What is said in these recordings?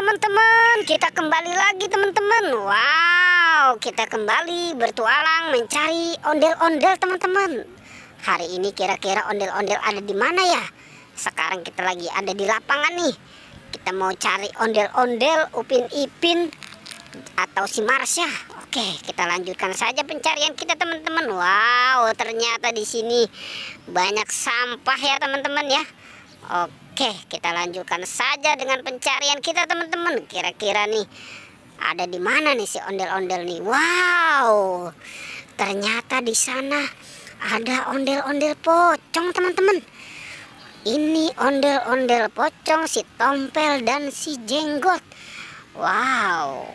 teman-teman, kita kembali lagi teman-teman. Wow, kita kembali bertualang mencari ondel-ondel teman-teman. Hari ini kira-kira ondel-ondel ada di mana ya? Sekarang kita lagi ada di lapangan nih. Kita mau cari ondel-ondel Upin Ipin atau si Marsha. Oke, kita lanjutkan saja pencarian kita teman-teman. Wow, ternyata di sini banyak sampah ya teman-teman ya. Oke, kita lanjutkan saja dengan pencarian kita teman-teman. Kira-kira nih ada di mana nih si ondel-ondel nih? Wow, ternyata di sana ada ondel-ondel pocong teman-teman. Ini ondel-ondel pocong si Tompel dan si Jenggot. Wow,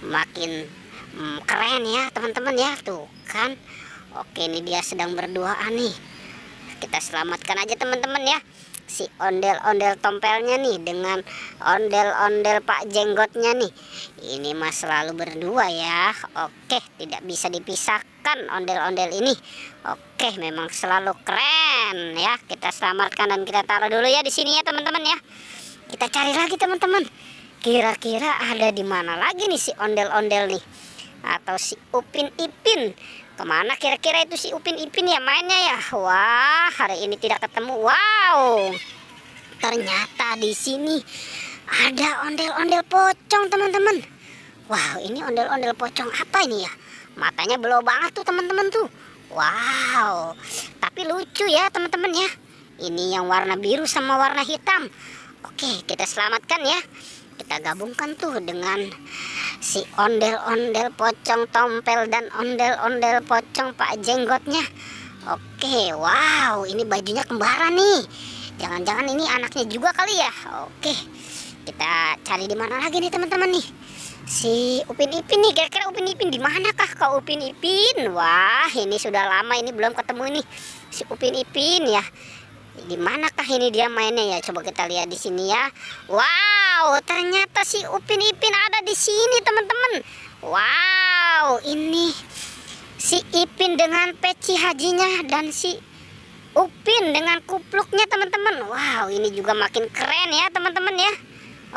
makin keren ya teman-teman ya, tuh kan. Oke, ini dia sedang berduaan nih. Kita selamatkan aja teman-teman ya si ondel-ondel Tompelnya nih dengan ondel-ondel Pak Jenggotnya nih. Ini mah selalu berdua ya. Oke, tidak bisa dipisahkan ondel-ondel ini. Oke, memang selalu keren ya. Kita selamatkan dan kita taruh dulu ya di sini ya teman-teman ya. Kita cari lagi teman-teman. Kira-kira ada di mana lagi nih si ondel-ondel nih, atau si Upin Ipin? Kemana kira-kira itu si Upin Ipin ya mainnya ya? Wah, hari ini tidak ketemu. Wow, ternyata di sini ada ondel-ondel pocong teman-teman. Wow, ini ondel-ondel pocong apa ini ya? Matanya belau banget tuh teman-teman tuh. Wow, tapi lucu ya teman-teman ya. Ini yang warna biru sama warna hitam. Oke, kita selamatkan ya. Kita gabungkan tuh dengan si ondel-ondel pocong Tompel dan ondel-ondel pocong Pak Jenggotnya. Oke, wow, ini bajunya kembaran nih. Jangan-jangan ini anaknya juga kali ya. Oke, kita cari di mana lagi nih teman-teman nih si Upin Ipin nih. Kira-kira Upin Ipin di manakah kau Upin Ipin? Wah, ini sudah lama ini belum ketemu nih si Upin Ipin ya. Di manakah ini dia mainnya ya? Coba kita lihat di sini ya. Wow, ternyata si Upin Ipin ada di sini teman-teman. Wow, ini si Ipin dengan peci hajinya dan si Upin dengan kupluknya teman-teman. Wow, ini juga makin keren ya teman-teman ya.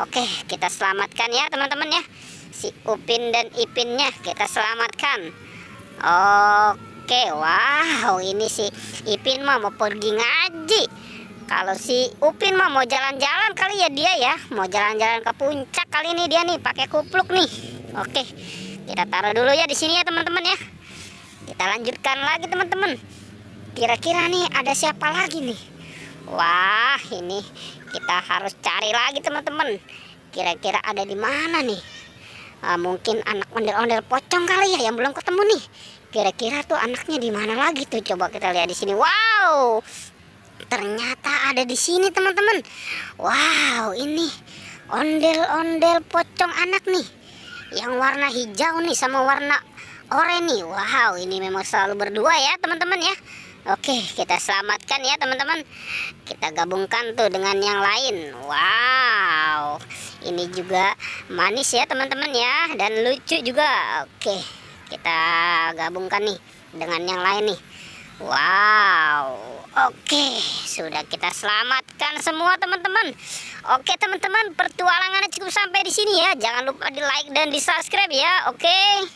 Oke, kita selamatkan ya teman-teman ya. Si Upin dan Ipinnya kita selamatkan. Oke, wow, ini si Ipin mah mau pergi ngaji. Kalau si Upin mah mau jalan-jalan kali ya dia ya. Mau jalan-jalan ke puncak kali ini dia nih pakai kupluk nih. Oke, kita taruh dulu ya di sini ya teman-teman ya. Kita lanjutkan lagi teman-teman. Kira-kira nih ada siapa lagi nih? Wah, ini kita harus cari lagi teman-teman. Kira-kira ada di mana nih? Mungkin anak ondel-ondel pocong kali ya yang belum ketemu nih. Kira-kira tuh anaknya di mana lagi tuh? Coba kita lihat di sini. Wow, ternyata ada di sini teman-teman. Wow, ini ondel-ondel pocong anak nih, yang warna hijau nih sama warna oranye nih. Wow, ini memang selalu berdua ya teman-teman ya. Oke, kita selamatkan ya teman-teman. Kita gabungkan tuh dengan yang lain. Wow, ini juga manis ya teman-teman ya, dan lucu juga. Oke, kita gabungkan nih dengan yang lain nih. Wow, oke, sudah kita selamatkan semua teman-teman. Oke teman-teman, pertualangannya cukup sampai di sini ya. Jangan lupa di like dan di subscribe ya. Oke.